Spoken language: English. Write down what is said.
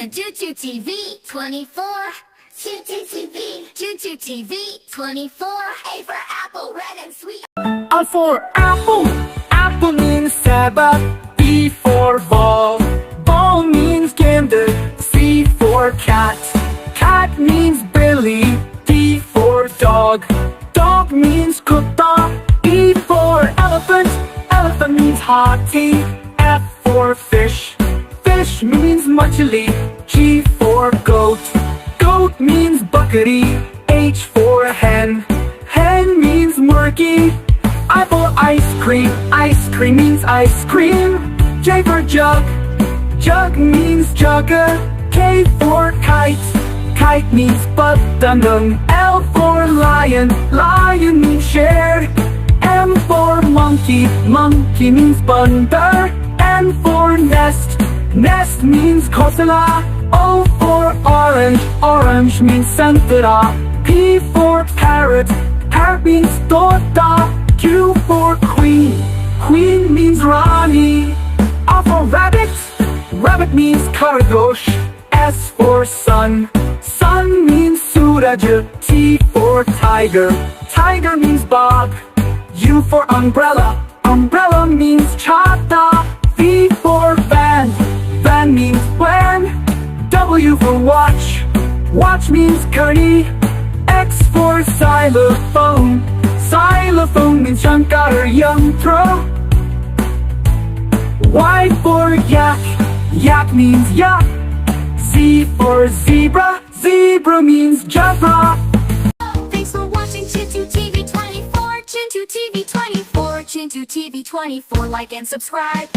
to Choo TV 24. Chitti TV, Choo TV 24. A for apple, red and sweet. A for apple, apple means Sabbath. B for ball, ball means gander. C for cat, cat means Billy. D for dog, dog means kutta. E for elephant, elephant means hathi. F for fish, fish means machli. G for goat, goat means buckety. H for hen, hen means murky. I for ice cream means ice cream. J for jug, jug means jugger. K for kite, kite means patandang. L for lion, lion means shared. M for monkey, monkey means bandar. N for nest, nest means kosala. O for orange, orange means santara. P for parrot, parrot means tota. Q for queen, queen means Rani. R for rabbit, rabbit means Khargosh. S for sun, sun means Suraj. T for tiger, tiger means Bob. U for umbrella, umbrella means Chata. V for van, van means when. W for watch, watch means Curry. X for xylophone, xylophone means Shankar Yantra. Y for yak, yak means yak. Z for zebra, zebra means Jabra. Thanks for watching Chintu TV 24. Chintu TV 24. Chintu TV 24. Like and subscribe.